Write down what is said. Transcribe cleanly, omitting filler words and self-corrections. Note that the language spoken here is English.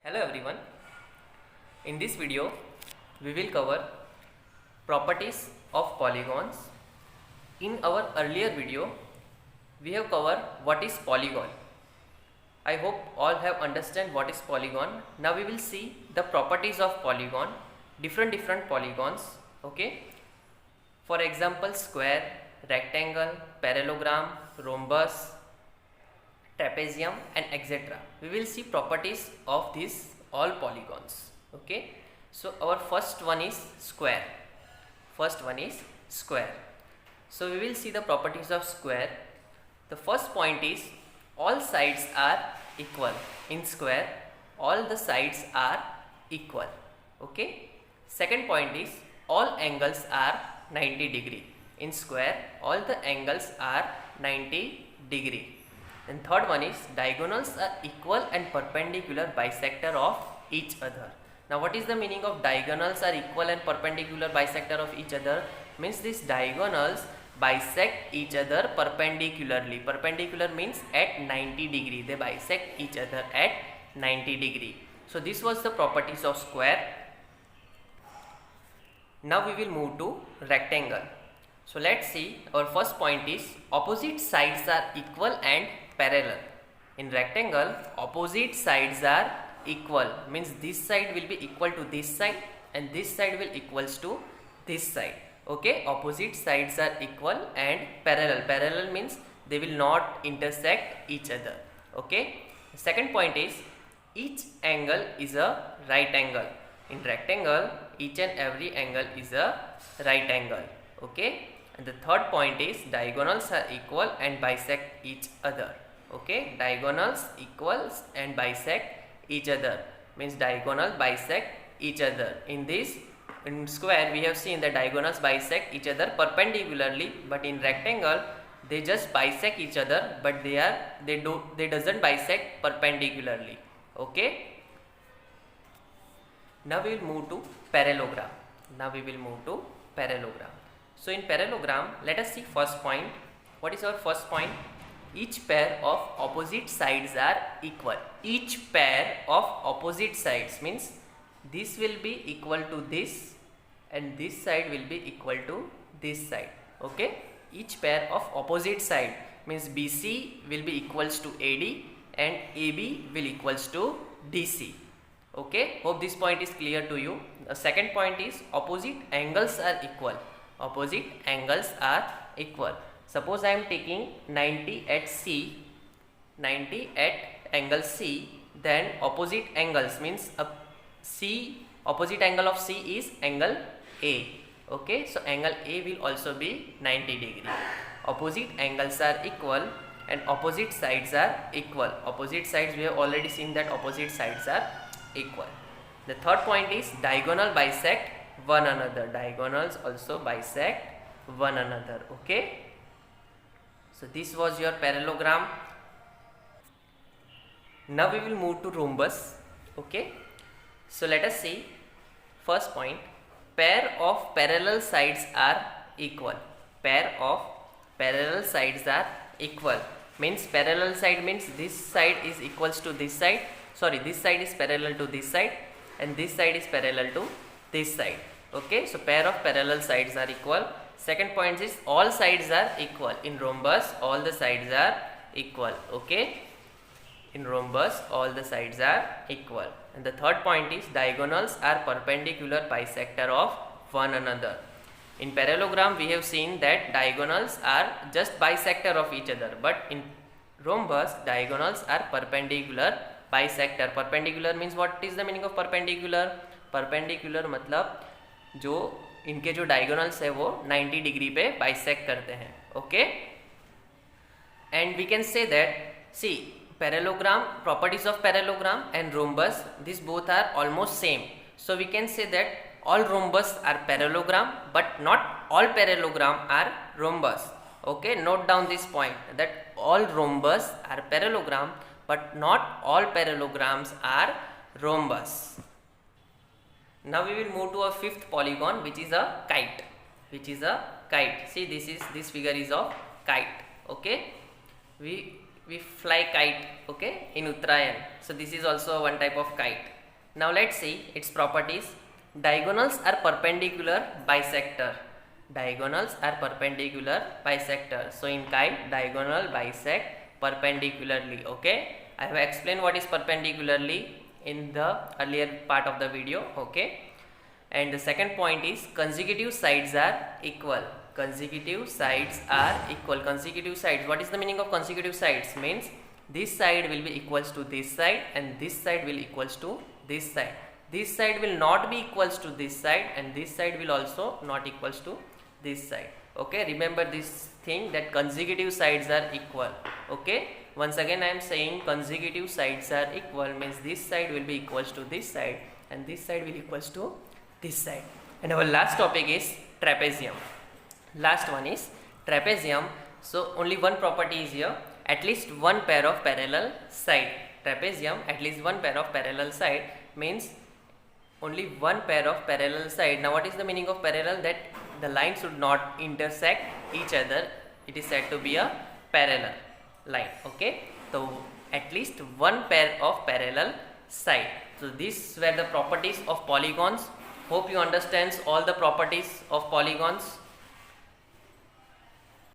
Hello everyone. In this video we will cover properties of polygons. In our earlier video we have covered what is polygon. I hope all have understand what is polygon. Now we will see the properties of polygon, different polygons. Okay. For example, square, rectangle, parallelogram, rhombus, trapezium and etc. We will see properties of these all polygons. Okay, so our first one is square. So we will see the properties of square. The first point is all sides are equal. In square all the sides are equal. Okay. Second point is all angles are 90 degree. In square all the angles are 90 degree. And third one is diagonals are equal and perpendicular bisector of each other. Now what is the meaning of diagonals are equal and perpendicular bisector of each other? Means these diagonals bisect each other perpendicularly. Perpendicular means at 90 degree. They bisect each other at 90 degree. So this was the properties of square. Now we will move to rectangle. So let's see, our first point is opposite sides are equal and parallel. In rectangle opposite sides are equal, means this side will be equal to this side and this side will equals to this side. Okay, opposite sides are equal and parallel means they will not intersect each other. Okay, second point is each angle is a right angle. In rectangle each and every angle is a right angle. Okay, and the third point is diagonals are equal and bisect each other. Okay, diagonals equals and bisect each other, means diagonal bisect each other. In square we have seen that diagonals bisect each other perpendicularly, but in rectangle they just bisect each other, but they doesn't bisect perpendicularly. Okay, now we will move to parallelogram. So in parallelogram let us see first point. What is our first point? Each pair of opposite sides are equal. Each pair of opposite sides means this will be equal to this and this side will be equal to this side. Okay, each pair of opposite side means BC will be equals to AD and AB will equals to DC. Okay, hope this point is clear to you. The second point is opposite angles are equal. Suppose I am taking 90 at angle C, then opposite angles means opposite angle of C is angle A. Okay, so angle A will also be 90 degree. Opposite angles are equal and opposite sides are equal. Opposite sides we have already seen that opposite sides are equal. The third point is diagonal bisect one another. Diagonals also bisect one another. Okay, so this was your parallelogram. Now we will move to rhombus. Okay, so let us see first point. Pair of parallel sides are equal. Means parallel side means this side is equals to this side. This side is parallel to this side and this side is parallel to this side. Okay, so pair of parallel sides are equal. Second point is all sides are equal. In rhombus all the sides are equal. Okay, in rhombus all the sides are equal. And the third point is diagonals are perpendicular bisector of one another. In parallelogram we have seen that diagonals are just bisector of each other, but in rhombus diagonals are perpendicular bisector. Perpendicular means what is the meaning of perpendicular? Perpendicular मतलब जो इनके जो diagonals है वो 90 degree पे bisect करते हैं. Okay, and we can say that see parallelogram, properties of parallelogram and rhombus, these both are almost same. So we can say that all rhombus are parallelogram but not all parallelogram are rhombus. Okay, note down this point that all rhombus are parallelogram but not all parallelograms are rhombus. Now we will move to a fifth polygon, which is a kite. See, this figure is of kite. Okay, we fly kite, okay, in Uttarayan. So this is also one type of kite. Now let's see its properties. Diagonals are perpendicular bisector. Diagonals are perpendicular bisector. So in kite, diagonal bisect perpendicularly. Okay, I have explained what is perpendicularly in the earlier part of the video. Okay, and the second point is consecutive sides are equal. Consecutive sides are equal. Consecutive sides, what is the meaning of consecutive sides? Means this side will be equals to this side and this side will equals to this side. This side will not be equals to this side and this side will also not equals to this side. Okay, remember this thing, that consecutive sides are equal. Okay, once again I am saying consecutive sides are equal means this side will be equals to this side and this side will equals to this side. And our last topic is trapezium. Last one is trapezium. So only one property is here, at least one pair of parallel side. Trapezium, at least one pair of parallel side means only one pair of parallel side. Now what is the meaning of parallel? That the line should not intersect each other. It is said to be a parallel line. Okay, so at least one pair of parallel side. So these were the properties of polygons. Hope you understand all the properties of polygons.